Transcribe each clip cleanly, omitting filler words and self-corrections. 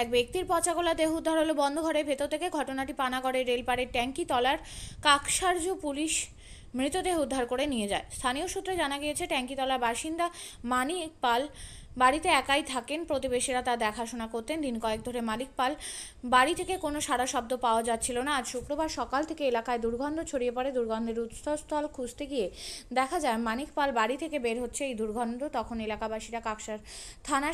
এক ব্যক্তির পচাগলা দেহ উদ্ধার হলো বন্ধ ঘরের ভেতর থেকে। ঘটনাটি পানাগড়ের রেলপাড়ের ট্যাঙ্কি তলার কাকসার্য পুলিশ মৃতদেহ উদ্ধার করে নিয়ে যায়। স্থানীয় সূত্রে জানা গিয়েছে, ট্যাঙ্কিতলার বাসিন্দা মানিক পাল বাড়িতে একাই থাকেন। প্রতিবেশীরা তা দেখাশোনা করতেন। দিন কয়েক ধরে মানিক পাল বাড়ি থেকে কোনো সাড়া শব্দ পাওয়া যাচ্ছিল না। আজ শুক্রবার সকাল থেকে এলাকায় দুর্গন্ধ ছড়িয়ে পড়ে। দুর্গন্ধের উৎসস্থল খুঁজতে গিয়ে দেখা যায় মানিক পাল বাড়ি থেকে বের হচ্ছে এই দুর্গন্ধ। তখন এলাকাবাসীরা কাকসার থানা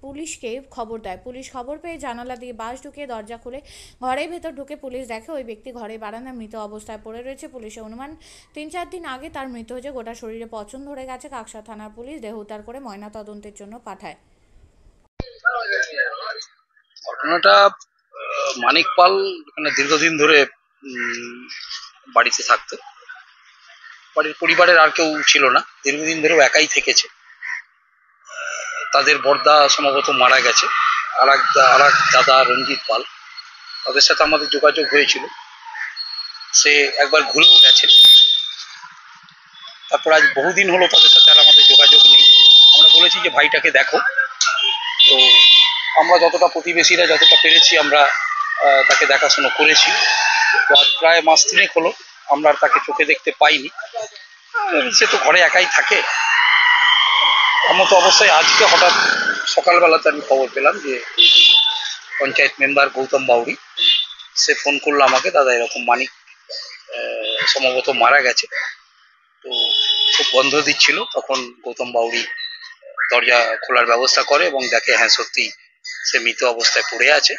পুলিশকে খবর দেয়। পুলিশ খবর পেয়ে জানালা দিয়ে বাঁশ ঢুকিয়ে দরজা খুলে ঘরের ভেতর ঢুকে পুলিশ দেখে ওই ব্যক্তি ঘরে বারান্দায় মৃত অবস্থায় পড়ে রয়েছে। পুলিশের অনুমান ৩-৪ দিন আগে তার মৃত্যু হয়েছে। গোটা শরীরে পচন ধরে গেছে। কাকসার থানার পুলিশ দেহ উদ্ধার করে ময়না তদন্তের জন্য পাঠায়। ঘটনাটা মানিক পাল এখানে দীর্ঘদিন ধরে বাড়িতে থাকতো। বাড়ির পরিবারের আর কেউ ছিল না, দীর্ঘদিন ধরেও একাই থেকেছে। তাদের বড়দা সম্ভবত মারা গেছে, আর এক দাদা রঞ্জিত পাল, তাদের সাথে আমাদের যোগাযোগ হয়েছিল। সে একবার ঘুরেও গেছে। তারপর আজ বহুদিন হলো তাদের সাথে আর আমাদের যোগাযোগ নেই। আমরা বলেছি যে ভাইটাকে দেখো, তো আমরা যতটা প্রতিবেশীরা যতটা পেরেছি আমরা তাকে দেখাশোনা করেছি। তো আজ প্রায় মাস 3 হলো আমরা আর তাকে চোখে দেখতে পাইনি। সে তো ঘরে একাই থাকে। এমন অবস্থায় আজকে হঠাৎ সকালবেলাতে আমি খবর পেলাম যে পঞ্চায়েত মেম্বার গৌতম বাউরি সে ফোন করলো আমাকে, দাদা এরকম মানিক সম্ভবত মারা গেছে। তো খুব গন্ধ দিচ্ছিল। তখন গৌতম বাউরি দরজা খোলার ব্যবস্থা করে এবং দেখে হ্যাঁ সত্যি সে মৃত অবস্থায় পড়ে আছে,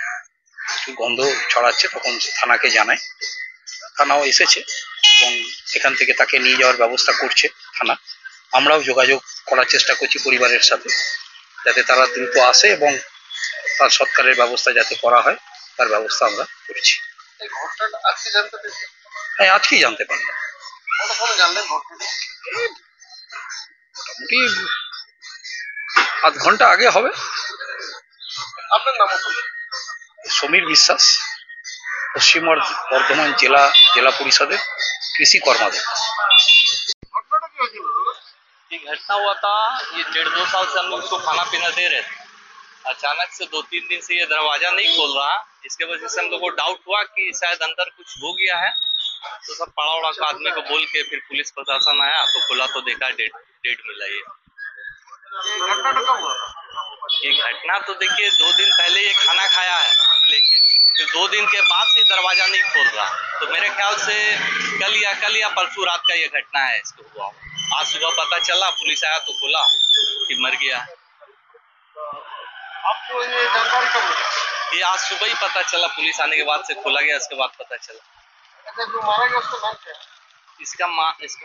গন্ধ ছড়াচ্ছে। তখন থানাকে জানায়, থানাও এসেছে এবং এখান থেকে তাকে নিয়ে যাওয়ার ব্যবস্থা করছে থানা। আমরাও যোগাযোগ করার চেষ্টা করছি পরিবারের সাথে, যাতে তারা দ্রুত আসে এবং তার সৎকারের ব্যবস্থা যাতে করা হয় তার ব্যবস্থা আমরা করছি। হ্যাঁ, আজকেই জানতে পারলাম। মোটামুটি আধ ঘন্টা আগে হবে। আপনার নাম? সমীর বিশ্বাস, পশ্চিম বর্ধমান জেলা পরিষদের কৃষি কর্মাধ্যক্ষ। ये घटना हुआ था, ये 1.5-2 साल से हम लोग उसको खाना पीना दे रहे थे। अचानक से 2-3 दिन से ये दरवाजा नहीं खोल रहा। इसके वजह से हम लोग को डाउट हुआ कि शायद अंदर कुछ हो गया है। तो सब पड़ा उड़ा का आदमी को बोल के फिर पुलिस प्रशासन आया तो खुला तो देखा डेड मिला। ये घटना तो देखिए 2 दिन पहले ये खाना खाया है लेके, फिर 2 दिन के बाद से दरवाजा नहीं खोल रहा। तो मेरे ख्याल से कल या परसों रात का ये घटना है इसको हुआ। आज सुबह पता चला, पुलिस आया तो बोला कि मर गया। आपको ये जानकारी कब मिली? ये आज सुबह ही पता चला, पुलिस आने के बाद से खोला गया, इसके बाद पता चला। जो मारा गया उसका नाम क्या है? इसका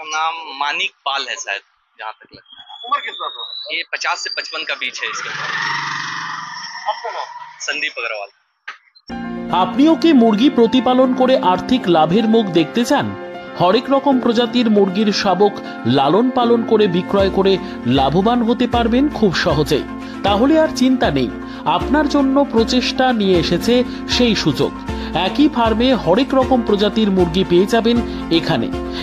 नाम मानिक पाल है शायद, जहाँ तक लगता है। उम्र कितना था? ये 50 से 55 का बीच है इसका। आपका नाम? संदीप अग्रवाल। আপনিও কি মুরগি প্রতিপালন করে আর্থিক লাভের মুখ দেখতে চান? হরেক রকম প্রজাতির মুরগির শাবক লালন পালন করে বিক্রয় করে লাভবান হতে পারবেন খুব সহজেই। তাহলে আর চিন্তা নেই, আপনার জন্য প্রচেষ্টা নিয়ে এসেছে সেই সুযোগ। একই ফার্মে হরেক রকম প্রজাতির মুরগি পেয়ে যাবেন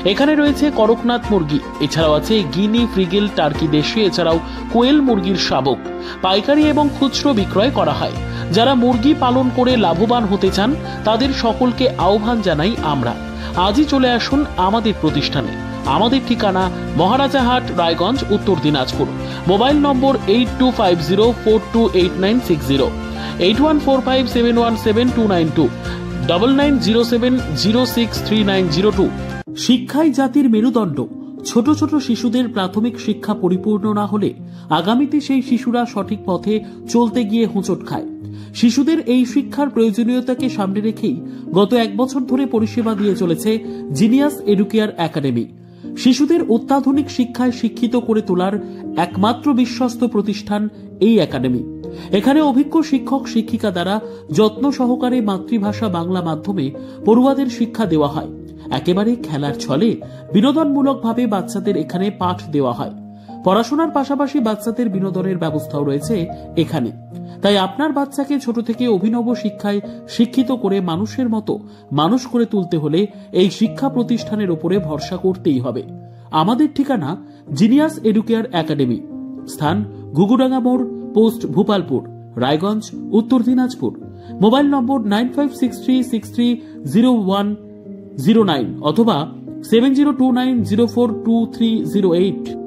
এখানে রয়েছে করকনাথ মুরগি, এছাড়াও আছে গিনি, ফ্রিগেল, টার্কি দেশি, এছাড়াও কোয়েল মুরগির শাবক। পাইকারি এবং খুচরো বিক্রয় করা হয়। যারা মুরগি পালন করে লাভবান হতে চান তাদের সকলকে আহ্বান জানাই আমরা। আজই চলে আসুন আমাদের প্রতিষ্ঠানে। আমাদের ঠিকানা মহারাজাহাট, রায়গঞ্জ, উত্তর দিনাজপুর। মোবাইল নম্বর 8250428960, 8145717292, 9907063902। শিক্ষাই জাতির মেরুদণ্ড। ছোট ছোট শিশুদের প্রাথমিক শিক্ষা পরিপূর্ণ না হলে আগামীতে সেই শিশুরা সঠিক পথে চলতে গিয়ে হোঁচট খায়। শিশুদের এই শিক্ষার প্রয়োজনীয়তাকে সামনে রেখেই গত 1 বছর ধরে পরিষেবা দিয়ে চলেছে জিনিয়াস এডুকেয়ার একাডেমি। শিশুদের অত্যাধুনিক শিক্ষায় শিক্ষিত করে তোলার একমাত্র বিশ্বস্ত প্রতিষ্ঠান এই একাডেমি। এখানে অভিজ্ঞ শিক্ষক শিক্ষিকা দ্বারা যত্ন সহকারে মাতৃভাষা বাংলা মাধ্যমে পড়ুয়াদের শিক্ষা দেওয়া হয়। একেবারে খেলার ছলে বিনোদনমূলকভাবে বাচ্চাদের এখানে পাঠ দেওয়া হয়। পড়াশোনার পাশাপাশি বাচ্চাদের বিনোদনের ব্যবস্থাও রয়েছে এখানে। তাই আপনার বাচ্চাকে ছোট থেকে অভিনব শিক্ষায় শিক্ষিত করে মানুষের মতো মানুষ করে তুলতে হলে এই শিক্ষা প্রতিষ্ঠানের উপরে ভরসা করতেই হবে। আমাদের ঠিকানা জিনিয়াস এডুকেয়ার একাডেমি, স্থান ঘুঘুডাঙ্গা মোড়, পোস্ট ভূপালপুর, রায়গঞ্জ, উত্তর দিনাজপুর। মোবাইল নম্বর 9563630109 অথবা 7029042308।